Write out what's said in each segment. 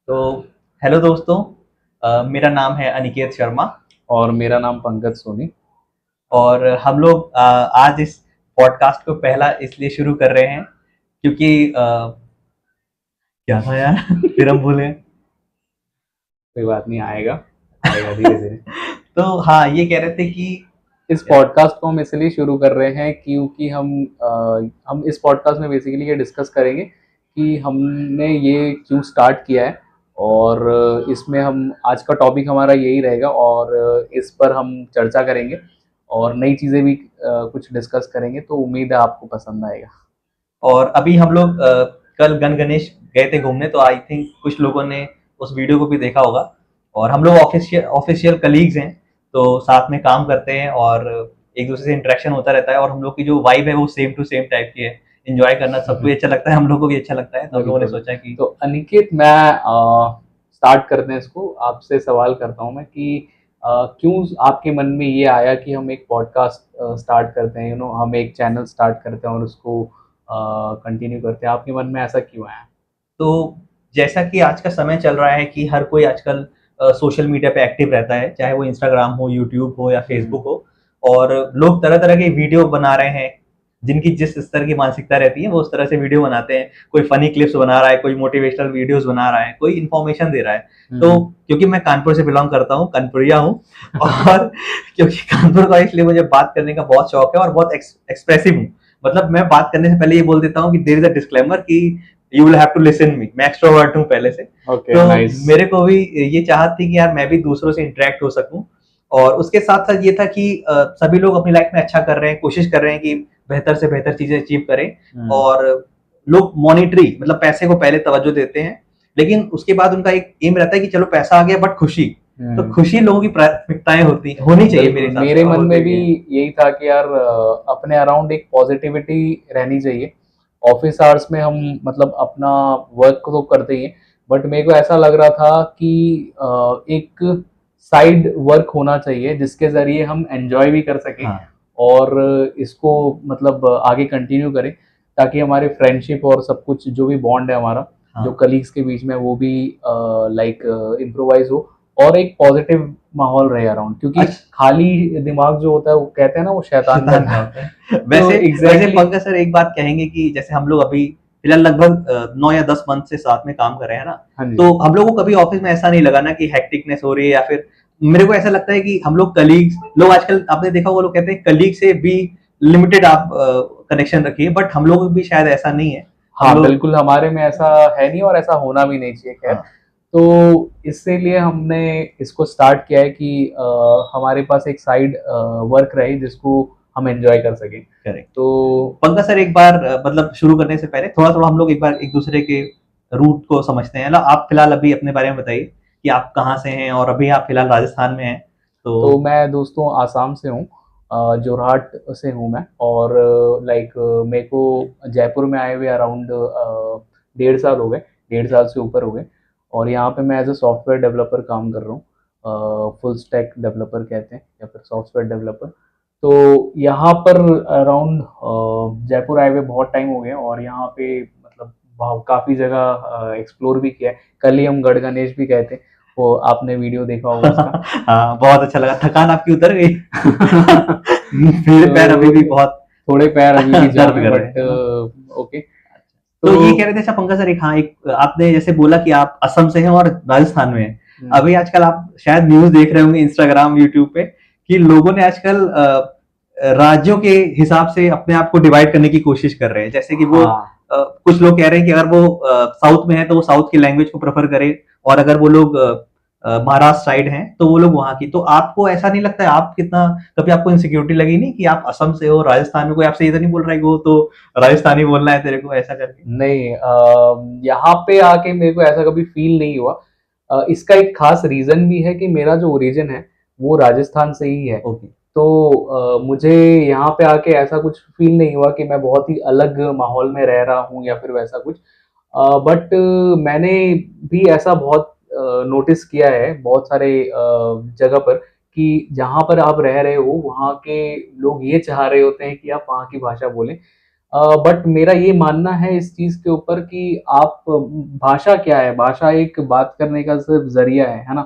तो हेलो दोस्तों। मेरा नाम है अनिकेत शर्मा। और मेरा नाम पंकज सोनी। और हम लोग आज इस पॉडकास्ट को पहला इसलिए शुरू कर रहे हैं क्योंकि क्या था यार फिर हम भूले। कोई बात नहीं, आएगा आएगा धीरे धीरे। तो हाँ, ये कह रहे थे कि इस पॉडकास्ट को हम इसलिए शुरू कर रहे हैं क्योंकि हम इस पॉडकास्ट में बेसिकली ये डिस्कस करेंगे कि हमने ये क्यों स्टार्ट किया है। और इसमें हम आज का टॉपिक हमारा यही रहेगा और इस पर हम चर्चा करेंगे और नई चीज़ें भी कुछ डिस्कस करेंगे, तो उम्मीद है आपको पसंद आएगा। और अभी हम लोग कल गण गणेश गए थे घूमने, तो आई थिंक कुछ लोगों ने उस वीडियो को भी देखा होगा। और हम लोग ऑफिशियल ऑफिशियल कलीग्स हैं, तो साथ में काम करते हैं और एक दूसरे से इंटरेक्शन होता रहता है। और हम लोग की जो वाइब है वो सेम टू सेम टाइप की है। इंजॉय करना सबको ही अच्छा लगता है, हम लोग को भी अच्छा लगता है, तो हम लोगों ने बिल्कुल। सोचा कि तो अनिकेत, मैं स्टार्ट करते हैं इसको, आपसे सवाल करता हूँ मैं कि क्यों आपके मन में ये आया कि हम एक पॉडकास्ट स्टार्ट करते हैं, हम एक चैनल स्टार्ट करते हैं और उसको कंटिन्यू करते हैं। आपके मन में ऐसा क्यों आया? तो जैसा कि आज का समय चल रहा है कि हर कोई आजकल सोशल मीडिया पे एक्टिव रहता है, चाहे वो इंस्टाग्राम हो, यूट्यूब हो या फेसबुक हो। और लोग तरह तरह के वीडियो बना रहे हैं। जिनकी जिस स्तर की मानसिकता रहती है वो उस तरह से वीडियो बनाते हैं। कोई फनी क्लिप्स बना रहा है, कोई मोटिवेशनल वीडियोस बना रहा है, कोई इन्फॉर्मेशन दे रहा है। तो क्योंकि मैं कानपुर से बिलोंग करता हूँ, कानपुरिया हूँ और क्योंकि कानपुर का, इसलिए मुझे बात करने का बहुत शौक है और बहुत एक्सप्रेसिव हूँ। मतलब मैं बात करने से पहले ये बोल देता हूँ कि देयर इज अ डिस्क्लेमर कि you will have to listen me. मैं एक्सट्रोवर्ट हूँ पहले से। ओके, तो नाइस। मेरे को भी ये चाहत थी कि यार मैं भी दूसरों से इंटरेक्ट हो सकूं। और उसके साथ साथ ये था कि सभी लोग अपनी लाइफ में अच्छा कर रहे हैं, कोशिश कर रहे हैं कि बेहतर से बेहतर चीजें अचीव करें। और लोग मॉनिटरी मतलब पैसे को पहले तवज्जो देते हैं, लेकिन उसके बाद उनका एक एम रहता है कि चलो पैसा आ गया बट खुशी। तो खुशी लोगों की प्राथमिकताएं होनी चाहिए मेरे बिल्कुल, हिसाब से। मेरे और मन में होती भी भी है। यही था कि यार अपने अराउंड एक पॉजिटिविटी रहनी चाहिए। ऑफिस आवर्स में हम मतलब अपना वर्क तो करते ही हैं, बट मेरे को ऐसा लग रहा था कि एक साइड वर्क होना चाहिए जिसके ज़रिए हम एन्जॉय भी कर सकें हाँ, और इसको मतलब आगे कंटिन्यू करें, ताकि हमारे फ्रेंडशिप और सब कुछ जो भी बॉन्ड है हमारा, जो हाँ। कलीग्स के बीच में, वो भी लाइक इम्प्रोवाइज़ हो और एक पॉजिटिव माहौल रहे अराउंड। क्योंकि अच्छा। खाली दिमाग जो होता है, वो कहते हैं ना, वो शैतान का शैतान घर का होता है। होता है। तो वैसे एग्जैक्टली। पंकज सर एक बात कहेंगे कि जैसे हम लोग अभी फिलहाल लगभग 9 या 10 मंथ से साथ में काम कर रहे हैं ना। हाँ जी। तो हम लोग को कभी ऑफिस में ऐसा नहीं लगा ना कि हेक्टिकनेस हो रही है, या फिर मेरे को ऐसा लगता है कि हम लोग कलीग्स, लोग आजकल आपने देखा वो लोग कहते हैं कलीग से भी लिमिटेड आप कनेक्शन रखिए, बट हम लोग भी शायद ऐसा नहीं है। हम हाँ, लोग बिल्कुल, हमारे में ऐसा है नहीं और ऐसा होना भी नहीं चाहिए, खैर। हाँ, तो इसीलिए हमने इसको स्टार्ट किया है कि हमारे पास एक साइड वर्क रहे जिसको हम एंजॉय कर सकें। करेक्ट। तो पंकज सर एक बार मतलब शुरू करने से पहले थोड़ा थोड़ा हम लोग एक बार एक दूसरे के रूट को समझते हैं ना। आप फिलहाल अभी अपने बारे में बताइए कि आप कहाँ से हैं और अभी आप फिलहाल राजस्थान में हैं। तो तो मैं दोस्तों आसाम से हूँ, जोरहाट से हूँ मैं। और लाइक मेरे को जयपुर में आए हुए अराउंड 1.5 साल हो गए, 1.5 साल से ऊपर हो गए। और यहाँ पे मैं एज अ सॉफ्टवेयर डेवलपर काम कर रहा हूँ, फुल स्टैक डेवलपर कहते हैं या फिर सॉफ्टवेयर डेवलपर। तो यहाँ पर अराउंड जयपुर आए हुए बहुत टाइम हो गए और यहाँ पे मतलब काफ़ी जगह एक्सप्लोर भी किया है। कल ही हम गढ़ गणेश भी गए थे, वो आपने वीडियो देखा होगा उसका। हाँ, बहुत अच्छा लगा, थकान आपकी उतर गई। मेरे पैर अभी भी तो बहुत थोड़े पैर अभी भी दर्द जाम है, कर रहे बट हैं। ओके। तो ये तो कह रहे थे अच्छा पंकज सर, एक हाँ, एक आपने जैसे बोला कि आप असम से हैं और राजस्थान में हैं। अभी आजकल आप शायद न्यूज देख रहे होंगे इंस्टाग्राम यूट्यूब पे कि लोगों ने आजकल राज्यों के हिसाब से अपने आप को डिवाइड करने की कोशिश कर रहे हैं। जैसे कि वो हाँ, कुछ लोग कह रहे हैं कि अगर वो साउथ में है तो वो साउथ की लैंग्वेज को प्रेफर करे, और अगर वो लोग महाराष्ट्र साइड हैं तो वो लोग वहां की। तो आपको ऐसा नहीं लगता है, आप कितना कभी आपको इनसिक्योरिटी लगी नहीं कि आप असम से हो, राजस्थान में कोई आपसे ये तो नहीं बोल रहा है कि वो तो राजस्थानी बोलना है तेरे को, ऐसा करके? नहीं, यहाँ पे आके मेरे को ऐसा कभी फील नहीं हुआ। इसका एक खास रीजन भी है कि मेरा जो ओरिजिन है वो राजस्थान से ही है। ओके। तो मुझे यहाँ पे आके ऐसा कुछ फील नहीं हुआ कि मैं बहुत ही अलग माहौल में रह रहा हूँ या फिर वैसा कुछ। बट मैंने भी ऐसा बहुत नोटिस किया है बहुत सारे जगह पर कि जहाँ पर आप रह रहे हो वहाँ के लोग ये चाह रहे होते हैं कि आप वहाँ की भाषा बोलें। बट मेरा ये मानना है इस चीज के ऊपर कि आप भाषा क्या है, भाषा एक बात करने का सिर्फ जरिया है ना।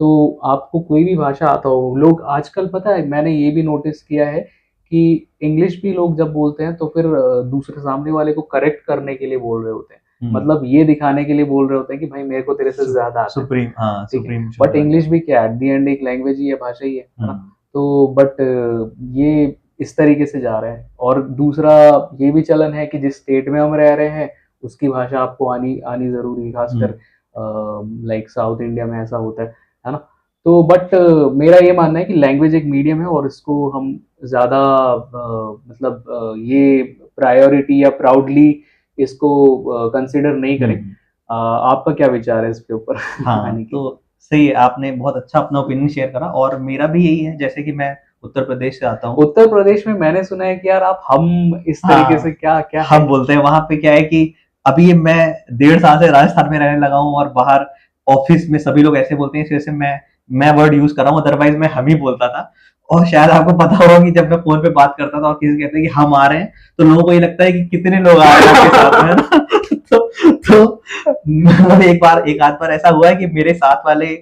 तो आपको कोई भी भाषा आता हो, लोग आजकल पता है मैंने ये भी नोटिस किया है कि इंग्लिश भी लोग जब बोलते हैं तो फिर दूसरे सामने वाले को करेक्ट करने के लिए बोल रहे होते हैं, मतलब ये दिखाने के लिए बोल रहे होते हैं कि भाई मेरे को तेरे से ज्यादा आता है। सुप्रीम, हाँ ठीक है, सुप्रीम बट इंग्लिश भी क्या है, एट द एंड एक लैंग्वेज ही है, भाषा ही है ना। तो बट ये इस तरीके से जा रहे हैं। और दूसरा ये भी चलन है कि जिस स्टेट में हम रह रहे हैं उसकी भाषा आपको आनी आनी जरूरी है, खासकर लाइक साउथ इंडिया में ऐसा होता है ना। तो बट मेरा ये मानना है कि लैंग्वेज एक मीडियम है और इसको हम ज्यादा मतलब ये प्रायोरिटी या प्राउडली इसको कंसिडर नहीं करें। आपका क्या विचार है इसके ऊपर? हाँ, तो सही है, आपने बहुत अच्छा अपना ओपिनियन शेयर करा और मेरा भी यही है। जैसे कि मैं उत्तर प्रदेश से आता हूँ। उत्तर प्रदेश में मैंने सुना है कि यार आप हम इस तरीके से क्या क्या हम बोलते हैं, वहां पे क्या है कि अभी मैं 1.5 साल से राजस्थान में रहने लगा हूँ और बाहर ऑफिस में सभी लोग ऐसे बोलते हैं, इस वजह से मैं वर्ड यूज कर रहा हूँ, अदरवाइज मैं हम ही बोलता था। और शायद आपको पता होगा कि जब मैं फोन पे बात करता था और किसी कहते हैं कि हम आ रहे हैं, तो लोगों को ये लगता है कि कितने लोग आ रहे हैं आपके साथ में, है ना? तो मतलब एक आध बार ऐसा हुआ है कि मेरे साथ वाले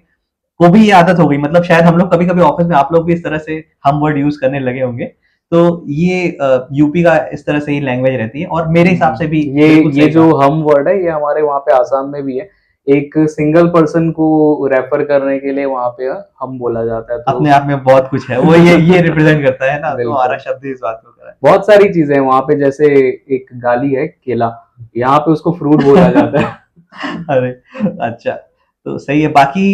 को भी ये आदत हो गई, मतलब शायद हम लोग कभी कभी ऑफिस में आप लोग भी इस तरह से हम वर्ड यूज करने लगे होंगे। तो ये यूपी का इस तरह से ही लैंग्वेज रहती है और मेरे हिसाब से भी ये जो हम वर्ड है ये हमारे वहाँ पे आसाम में भी है, एक सिंगल पर्सन को रेफर करने के लिए वहाँ पे हम बोला जाता है। तो अपने आप में बहुत कुछ है, वो ये रिप्रेजेंट करता है ना, तो हमारा शब्द इस बात को कर रहा है। बहुत सारी चीजें हैं वहाँ पे, जैसे एक गाली है केला, यहाँ पे उसको फ्रूट बोला जाता है। अरे अच्छा, तो सही है। बाकी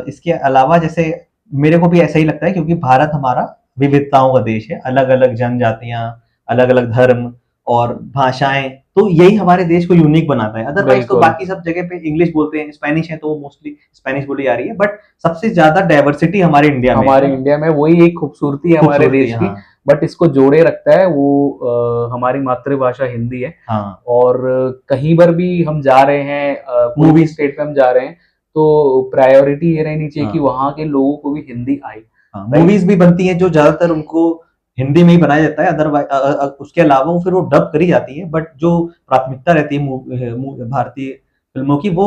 इसके अलावा जैसे मेरे को भी ऐसा ही लगता है, क्योंकि भारत हमारा विविधताओं का देश है, अलग अलग जनजातियां, अलग अलग धर्म और भाषाएं, तो यही हमारे देश को यूनिक बनाता है। अदरवाइज तो बाकी सब जगह पे इंग्लिश बोलते हैं, स्पेनिश है तो वो मोस्टली स्पेनिश बोली जा रही है, बट सबसे ज्यादा डाइवर्सिटी हमारे इंडिया में, हमारे इंडिया में वही एक खूबसूरती है हमारे देश की। बट इसको जोड़े रखता है वो हमारी मातृभाषा हिंदी है। हाँ। और कहीं पर भी हम जा रहे हैं, कोई भी स्टेट में हम जा रहे हैं, तो प्रायोरिटी ये रहनी चाहिए कि वहाँ के लोगों को भी हिंदी आए। मूवीज भी बनती हैं जो ज्यादातर उनको हिंदी में ही बनाया जाता है, अदरवाइज उसके अलावा फिर वो डब करी जाती है, बट जो प्राथमिकता रहती है भारतीय फिल्मों की वो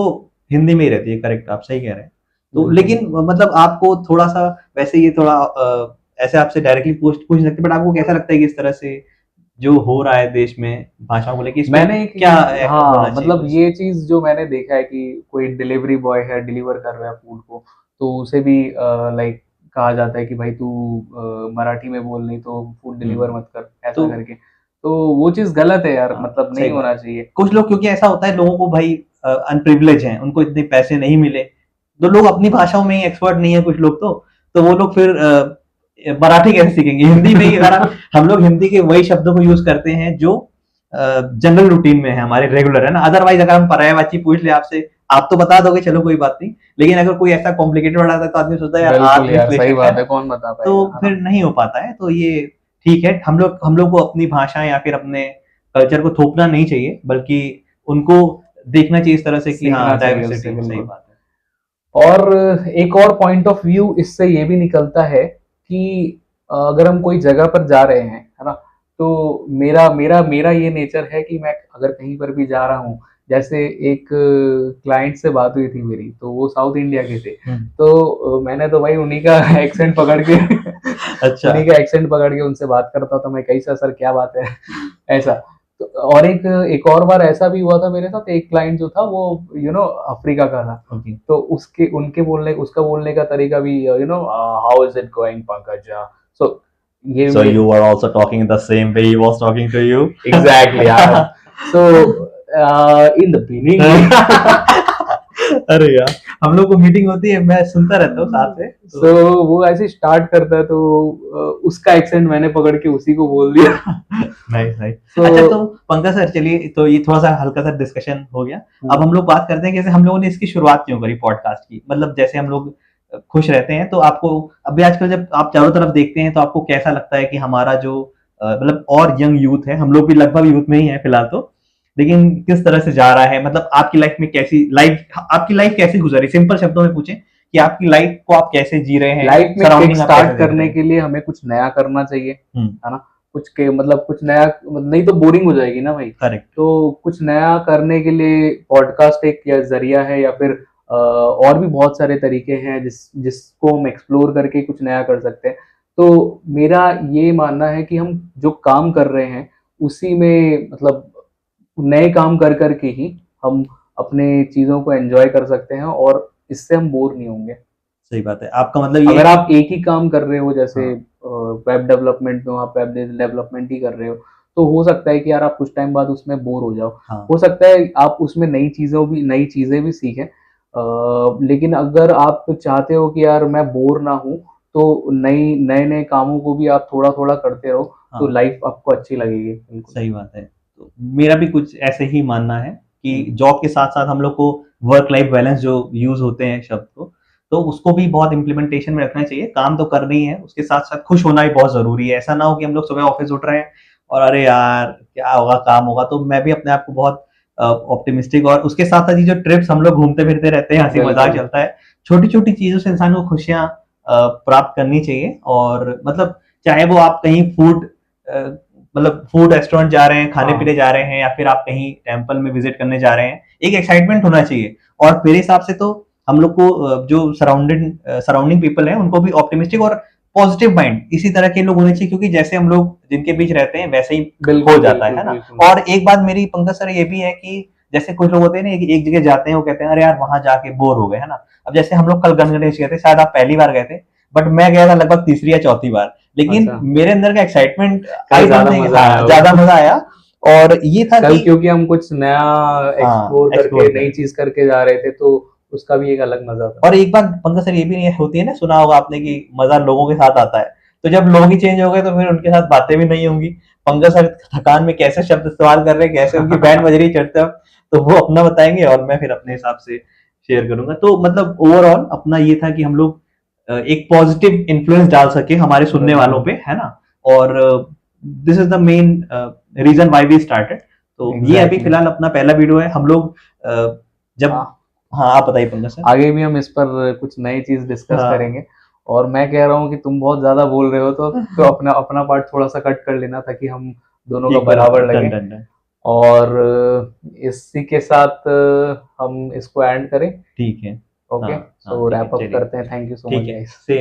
हिंदी में ही रहती है। करेक्ट, आप सही कह रहे हैं। तो लेकिन मतलब आपको थोड़ा सा वैसे ये थोड़ा ऐसे आपसे डायरेक्टली पूछ सकते, बट आपको कैसा लगता है कि इस तरह से जो हो रहा है देश में भाषाओं को लेकर, मैंने क्या हाँ मतलब ये चीज जो मैंने देखा है कि कोई डिलीवरी बॉय है, डिलीवर कर रहा है फूड को, तो उसे भी लाइक कहा जाता है कि भाई तू मराठी में बोल, नहीं तो फूड डिलीवर मत कर, ऐसा करके। तो वो चीज गलत है यार, मतलब नहीं होना चाहिए। कुछ लोग, क्योंकि ऐसा होता है लोगों को भाई अनप्रिविलेज हैं, उनको इतने पैसे नहीं मिले, तो लोग अपनी भाषाओं में ही एक्सपर्ट नहीं है कुछ लोग, तो वो लोग फिर मराठी कैसे सीखेंगे, हिंदी में ही अगर हम लोग हिंदी के वही शब्दों को यूज करते हैं जो जनरल रूटीन में है, हमारे रेगुलर है ना। अदरवाइज अगर हम पर्यायवाची पूछ ले आपसे, आप तो बता दोगे चलो कोई बात नहीं, लेकिन अगर कोई ऐसा कॉम्प्लिकेटेड वर्ड आता है तो आदमी सोचता है यार सही बात है, कौन बता पाएगा, तो फिर नहीं हो पाता है। तो ये ठीक है, हम लोग को अपनी भाषा या फिर अपने कल्चर को थोपना नहीं चाहिए, बल्कि उनको देखना चाहिए इस तरह से कि हाँ डाइवर्सिटी, सही बात है। और एक और पॉइंट ऑफ व्यू इससे ये भी निकलता है कि अगर हम कोई जगह पर जा रहे हैं, है ना, तो मेरा मेरा मेरा ये नेचर है कि मैं अगर कहीं पर भी जा रहा हूँ, जैसे एक क्लाइंट से बात हुई थी मेरी, तो वो साउथ इंडिया के थे, तो मैंने तो भाई उन्हीं का एक्सेंट पकड़ के अच्छा, उन्हीं का एक्सेंट पकड़ के उनसे बात करता था मैं, कैसा सर क्या बात है ऐसा। तो और एक और बार ऐसा भी हुआ था मेरे साथ, एक क्लाइंट जो था वो अफ्रीका का था, तो उसका बोलने का तरीका भी how is it going Pankaj, so you were also talking the same way he was talking to you? Exactly, yeah. So in the beginning अरे यार, हम लोग को मीटिंग होती है, मैं सुनता रहता हूँ साथ में, तो वो ऐसे स्टार्ट करता है, तो उसका एक्सेंट मैंने पकड़ के उसी को बोल दिया। नाइस। अच्छा, तो पंकज सर चलिए, तो ये थोड़ा सा हल्का सा डिस्कशन हो गया, अब हम लोग बात करते हैं कैसे हम लोगों ने इसकी शुरुआत क्यों करी पॉडकास्ट की। मतलब जैसे हम लोग खुश रहते हैं, तो आपको अभी आजकल जब आप चारों तरफ देखते हैं तो आपको कैसा लगता है कि हमारा जो मतलब और यंग यूथ है, हम लोग भी लगभग यूथ में ही है फिलहाल तो, लेकिन किस तरह से जा रहा है, मतलब आपकी लाइफ कैसी गुजरी, सिंपल शब्दों में पूछें कि आपकी लाइफ को आप कैसे जी रहे हैं। लाइफ में स्टार्ट करने के लिए हमें कुछ नया करना चाहिए, है ना। कुछ के मतलब कुछ नया, मतलब नहीं तो बोरिंग हो जाएगी ना भाई। करेक्ट। तो कुछ नया करने के लिए पॉडकास्ट एक या जरिया है, या फिर और भी बहुत सारे तरीके हैं जिसको हम एक्सप्लोर करके कुछ नया कर सकते हैं। तो मेरा ये मानना है कि हम जो काम कर रहे हैं उसी में मतलब नए काम कर कर के ही हम अपने चीज़ों को एंजॉय कर सकते हैं, और इससे हम बोर नहीं होंगे। सही बात है, आपका मतलब ये अगर है आप एक ही काम कर रहे हो, जैसे हाँ, वेब डेवलपमेंट में आप वेब डेवलपमेंट ही कर रहे हो, तो हो सकता है कि यार आप कुछ टाइम बाद उसमें बोर हो जाओ। हाँ, हो सकता है आप उसमें नई चीज़ें भी सीखें, लेकिन अगर आप चाहते हो कि यार मैं बोर ना हूँ, तो नए-नए कामों को भी आप थोड़ा-थोड़ा करते रहो, तो हाँ, लाइफ आपको अच्छी लगेगी। बिल्कुल। सही बात है। तो मेरा भी कुछ ऐसे ही मानना है कि हुँ, जॉब के साथ-साथ हम लोग को वर्क लाइफ बैलेंस जो यूज़ होते हैं शब्द को, तो उसको भी बहुत इम्प्लीमेंटेशन में रखना चाहिए। काम तो करना ही है, उसके साथ-साथ खुश होना भी बहुत ज़रूरी है। ऐसा ना हो कि हम लोग सुबह ऑफ़िस उठ रहे हैं और अरे यार! क्या होगा, काम होगा। तो मैं भी अपने आप को बहुत ऑप्टिमिस्टिक, और उसके साथ-साथ ये जो ट्रिप्स हम लोग घूमते-फिरते रहते हैं, हँसी-मज़ाक बिल्कुल। चलता है। छोटी-छोटी चीज़ों से इंसान को खुशियाँ प्राप्त करनी चाहिए, और मतलब चाहे वो आप कहीं अ, मतलब फूड रेस्टोरेंट जा रहे हैं, खाने-पीने हाँ, जा रहे हैं, या फिर आप कहीं टेम्पल में विज़िट करने जा रहे हैं, एक एक्साइटमेंट होना चाहिए। और मेरे हिसाब से तो हम लोग को जो सराउंडिंग पीपल हैं, उनको भी ऑप्टिमिस्टिक और पॉजिटिव माइंड इसी तरह के लोग होने चाहिए, क्योंकि जैसे हम लोग जिनके बीच रहते हैं वैसे ही हो बिल्कुल, जाता बिल्कुल, है ना? बिल्कुल। और एक बात मेरी पंकज सर ये भी है कि जैसे कुछ लोग होते हैं ना, एक जगह जाते हैं, वो कहते हैं अरे यार वहाँ जाके बोर हो गए, है ना? अब जैसे हम लोग कल गणगणेश गए थे, शायद आप पहली बार गए थे, बट मैं गया था लगभग तीसरी या चौथी बार। लेकिन अच्छा, मेरे अंदर का एक्साइटमेंट कल आई डोंट ज़्यादा थिंक, मज़ा आया हाँ, ज़्यादा होगा। मज़ा आया। और ये था कल कि क्योंकि हम कुछ नया हाँ, एक्सप्लोर करके, एक्सप्लोर नई करें। चीज़ करके जा रहे थे, तो उसका भी एक अलग मज़ा था। और एक बात पंकज सर ये भी नहीं होती है ना, सुना होगा आपने कि मज़ा लोगों के साथ आता है। तो जब लोग ही चेंज हो गए तो फिर उनके साथ बातें भी नहीं होंगी। पंकज सर थकान में कैसे शब्द इस्तेमाल कर रहे हैं, कैसे उनकी बैंड बज रही है चढ़ते वक़्त, तो वो अपना बताएँगे और मैं फिर अपने हिसाब से शेयर करूँगा। तो मतलब ओवरऑल अपना ये था कि हम लोग एक पॉजिटिव इन्फ्लुएंस डाल सके हमारे सुनने वालों बिल्कुल, पे, है ना? और this is the main reason why we started. तो ये अभी एग्ज़ैक्टली। फिलहाल अपना पहला वीडियो है। हम लोग जब हाँ, हाँ, आप बताइए पंकज सर। आगे भी हम इस पर कुछ नई चीज़ डिस्कस हाँ। करेंगे, और मैं कह रहा हूँ कि तुम बहुत ज़्यादा बोल रहे हो, तो अपना अपना पार्ट थोड़ा-सा कट कर लेना, ताकि हम दोनों का इक्वल बराबर डन, लगे। Done, done. और इसी के साथ हम इसको एंड करें। ठीक है। हाँ, ओके, हाँ, सो ठीक है, रैप अप चलिए। करते हैं। थैंक यू सो ठीक मच है, गाइस। सेम।